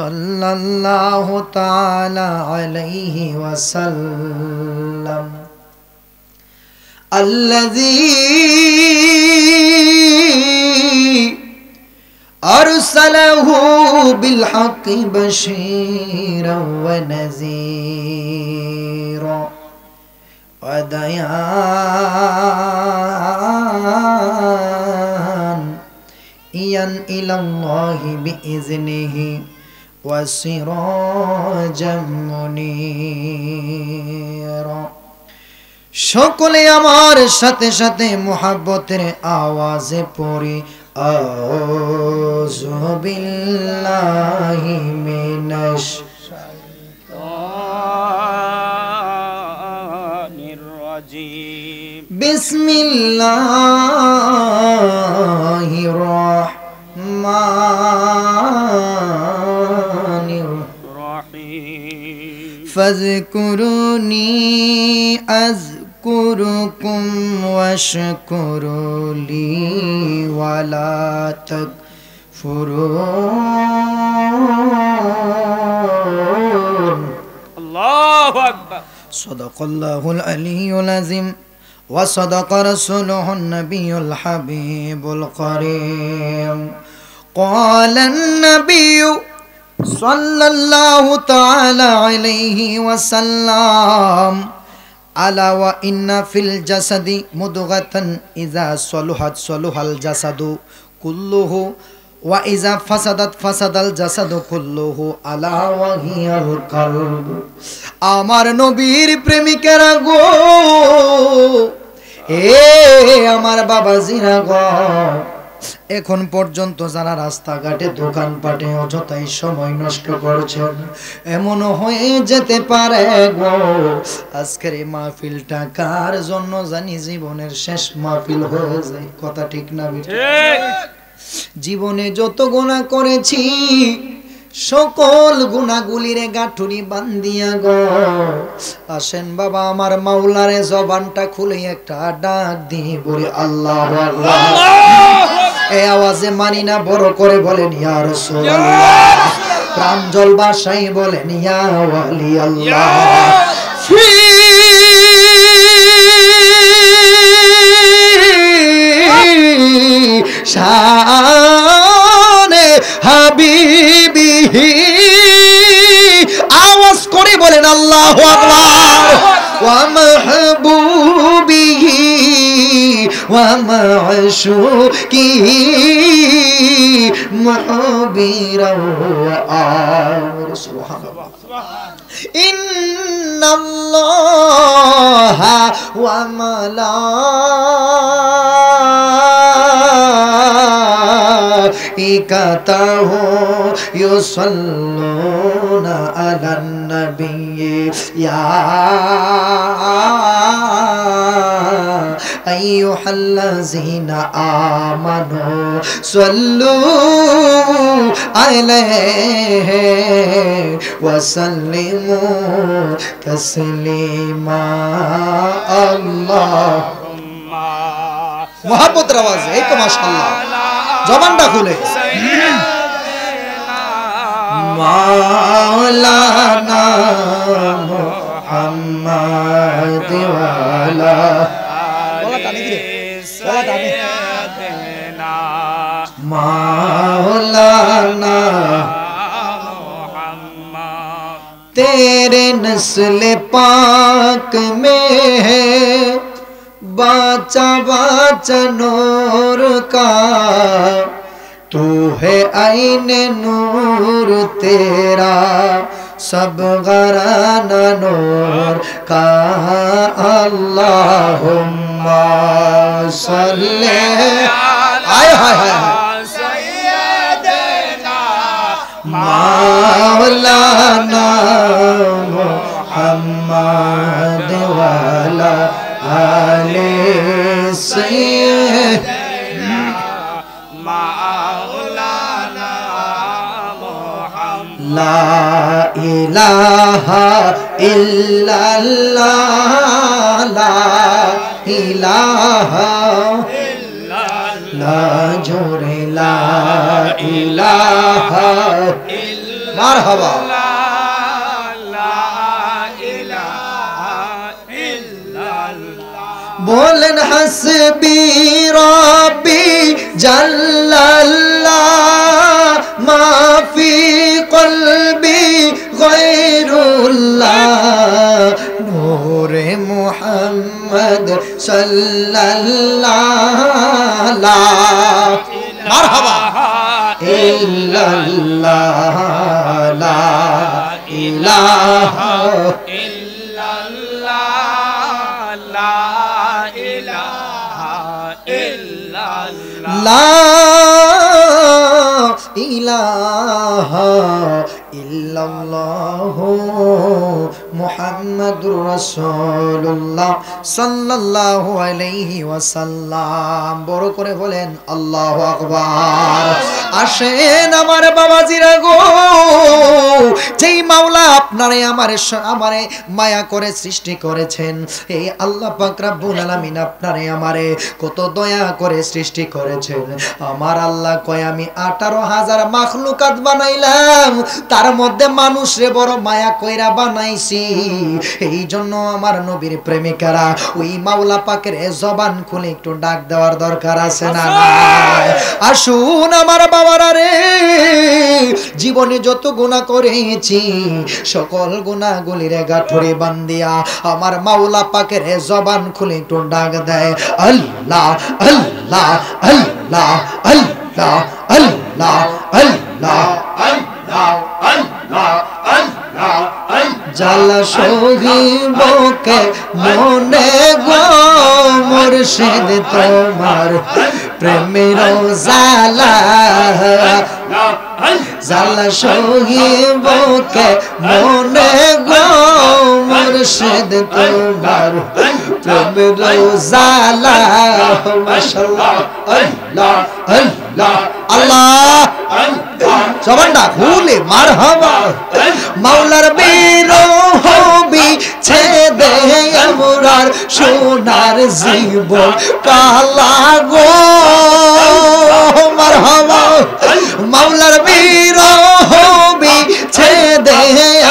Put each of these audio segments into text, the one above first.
सल्लल्लाहु ताला अलैहि वसल्लम अल्लज़ी अरसलहु बिल हक़्क़ि बशीरन व नज़ीरा व दाइयन इलल्लाहि बिइज़्निहि वसिराजम मुनीरा। সকলে আমার সাথে সাথে মুহাব্বতের আওয়াজে পড়ি আউযু বিল্লাহি মিনাশ শাইতানির রাজিম। বিসমিল্লাহির রাহমানির রহিম। ফাযকুরুনি أذكركم واشكروا لي ولا تكفرون. الله أكبر. صدق الله العلي العظيم وصدق رسوله النبي الحبيب الكريم. قال النبي صلى الله تعالى عليه وسلم আলা ওয়া ইন্না ফিল জাসাদি মুদগাতান ইযা সলুহাত সলুহাল জাসাদু কুল্লুহু ওয়া ইযা ফাসাদাত ফাসাদাল জাসাদু কুল্লুহু আলা ওয়া হিয়াল কলব। আমার নবীর প্রেমিকেরা গো, এ আমার বাবাজিরা গো, এখন পর্যন্ত যারা রাস্তাঘাটে দোকানপাটে অযথাই সময় নষ্ট করছেন, এমন হয়ে যেতে পারে গো আজকের এই মাহফিলটা কার জন্য জানি জীবনের শেষ মাহফিল হয়ে যায়। কথা ঠিক না ঠিক? জীবনে যত গুনাহ করেছি সকল গুনাহগুলিরে গাঁঠুরি বান্ধিয়া গো আসেন বাবা আমার মাওলারে জবানটা খুলে একটা ডাক দিয়ে বলি আল্লাহু আল্লাহ। এই আওয়াজে মানি না, বড় করে বলেন ইয়া রাসূলুল্লাহ, প্রাঞ্জল ভাষায় বলেন ইয়া ওয়ালি আল্লাহ। শানে হাবিবিহি, আওয়াজ করে বলেন আল্লাহু আকবার। ওয়া মাহবুবিহি ওয়া মা'শুকিহি মুহবিরা ওয়া আর। সুবহানাল্লাহ। ইন্নাল্লাহা ওয়া মালাইকাতাহু ইউসাল্লুনা আলান নাবিয়্যি ইয়া আইয়ুহাল্লাযীনা আমানু সাল্লু আলাইহি ওয়া সাল্লিমু তাসলিমা। আল্লাহুম্মা মুহাব্বতের আওয়াজে, এই তো মাশাআল্লাহ, জবানটা খুলে মাওলানা মুহাম্মদ ওয়া আলা মাওলানা तेरे नस्ल पाक में है बाचा बाचा नूर का, तू है आईने नूर तेरा सब घराना नूर का। अल्लाहुम्मा सल्ले आय हाय हाय मावलाना मुहम्मद वाला आले सैयदना मावलाना मुहम्मद। ला इलाहा इल्लल्लाह, ला इलाहा इल्लल्लाह, ला जोरे ला इलाहा মারহাবা। বলেন হাসবি রব্বি জাল্লাল্লাহ মা ফি কলবি গায়রুল্লাহ নূরে মুহাম্মদ সাল্লাল্লাহ মারহাবা ইল্লাল্লাহ লা ইলাহা ইল্লাল্লাহ লা ইলাহা ইল্লাল্লাহ লা ইলাহা ইল্লাল্লাহ মুহাম্মাদুর রাসূলুল্লাহ সাল্লাল্লাহু আলাইহি ওয়াসাল্লাম। বড় করে বলেন আল্লাহু আকবার। আসেন আমার বাবাজিরা গো, যেই মাওলা আপনারে আমারে মায়া করে সৃষ্টি করেছেন, এই আল্লাহ পাক রব্বুল আলামিন আপনারে আমারে কত দয়া করে সৃষ্টি করেছেন। আমার আল্লাহ কয় আমি 18,000 মাখলুকাত বানাইলাম, তার মধ্যে মানুষরে বড় মায়া কইরা বানাইছি। এই জন্য আমার নবীর প্রেমিকারা ওই মাওলা পাকের জবান খুলে একটু ডাক দেওয়ার দরকার আছে না নাই? আসুন আমার বাবারা রে, জীবনে যত গুনাহ করেছি সকল গুনাহগুলিরে গাঁঠরে বান্ধিয়া আমার মাওলা পাকের জবান খুলে একটু ডাক দেয় আল্লাহ আল্লাহ আল্লাহ আল্লাহ আল্লাহ আল্লাহ আল্লাহ আল্লাহ আল্লাহ জালা সহিবকে মনে গো মুর্শিদ তোমার প্রেমের জালা জালা সহিবকে মনে গো মুর্শিদ তোমার প্রেমের জালা মাশাআল্লাহ আল্লাহ আল্লাহ আল্লাহ জবানটা খুলে মারহাবা। মাওলার বিরহ বিচ্ছেদে আমরার সোনার জীবন কালা গো মারহাবা। মাওলার বিরহ বিচ্ছেদে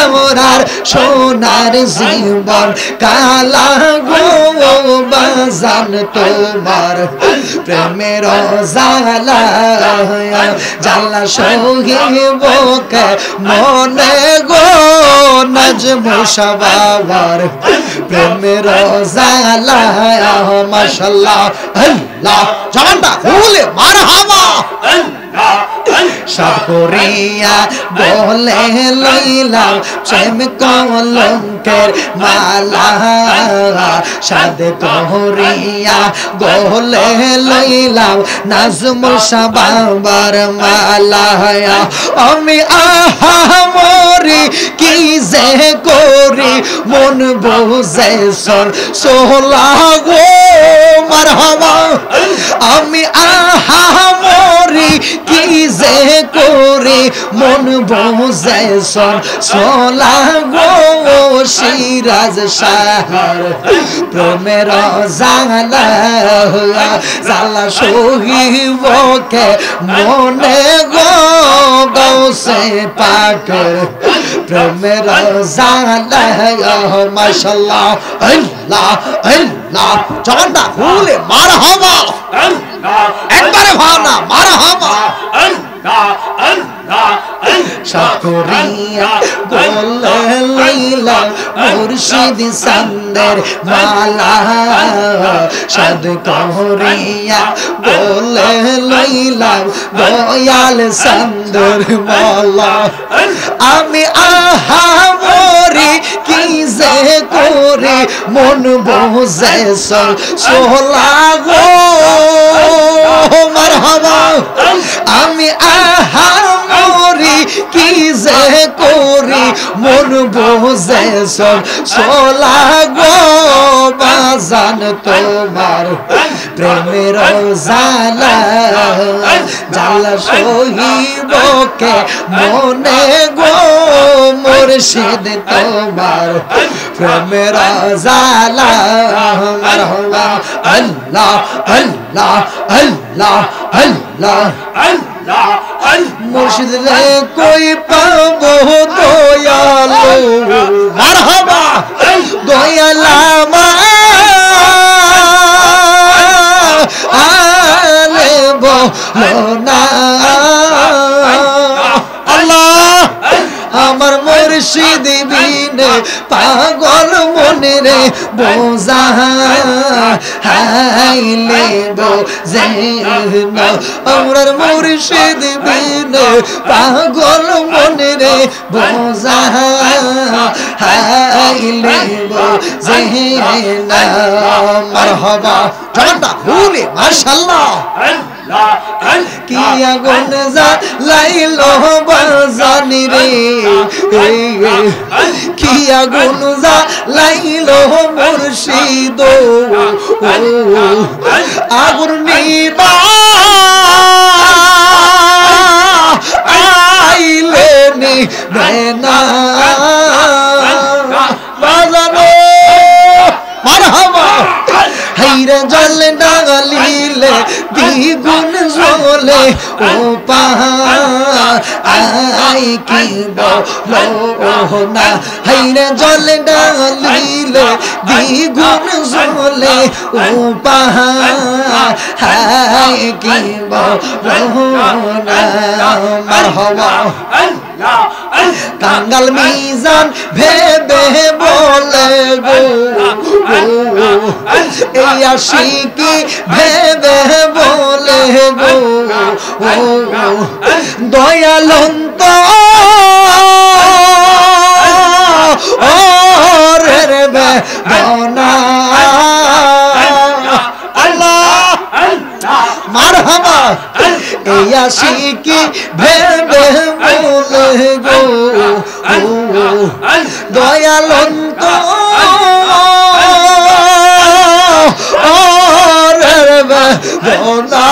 আমরার সোনার জীবন কালা গো বাজান তোমার প্রেমের জালা জালা সহিবকে মনে গো নজম শাবাবার প্রেমের জালা মাশাআল্লাহ আল্লাহ জবানটা খুলে মারহাবা। সাকরিয়া বলে লইলাম প্রেম কলঙ্কের মালা, সাদ করিয়া বলে লইলাম নাজমুল শাবাবার মালা। আমি আহা মরি কি যে করি মন বুঝে সোলা গো মারহাবা। আমি আহা মরি কি যে করি মন বুঝে সোলা গো সিরাজ শাহর প্রেমের জালা জালা সহিবকে মনে গো গৌসে পাকের প্রেমের জালা মাশাআল্লাহ আল্লাহ আল্লাহ জবানটা খুলে মারহাবা। একবারে ভাবনা মারহাবা। সাকরিয়া বলে লইলাম মুর্শিদ সান্দের মালা, সাদ করিয়া বলে লইলাম দয়াল সান্দের মালা। আমি আহা মরি কি যে করি মন বুঝে সোলা গো মারহাবা। আমি আহা মরি কি যে করি মন বুঝে সোলা গো বাজান তোমার প্রেমের জালা জালা সহিবকে মনে গো মোর মুর্শিদ তোমার প্রেমের জালা মারহাবা আল্লাহ আল্লাহ আল্লাহ আল্লাহ আল্লাহ মুর্শিদ রে কই পাবো দয়ালু মারহাবা দয়ালা মা আলে বলনা আল্লাহ আমার মুর্শিদ বিনে পাগল মনে রে বোঝা হাইলে বোঝে না আমার মুর্শিদ বিনে পাগল মনে রে বোঝা হাইলে বোঝে না মারহাবা জানতা ভুলে মাশাআল্লাহ কি আগুন জ্বালাইলো বাজানি রে কি আগুন জ্বালাইলো মুর্শিদ আগুন নিবা আইলে নিবেনা বাজানো মারহাবা হাইরে জল ডালিলে দ্বিগুণ জ্বলে ও পাহাই কি বলো না হাইরে জল ডালিলে দ্বিগুণ জ্বলে ও পাহাই কি বলো না মারহাবা কাঙ্গাল মিজান ভেবে বলে গো এই আশিকি ভেবে বলে গো দয়ালন্ত ওরে বেদনা আল্লাহ মারহাবা এই আশিকি ভেবে বলে গো দয়ালন্ত ওরে বেদনা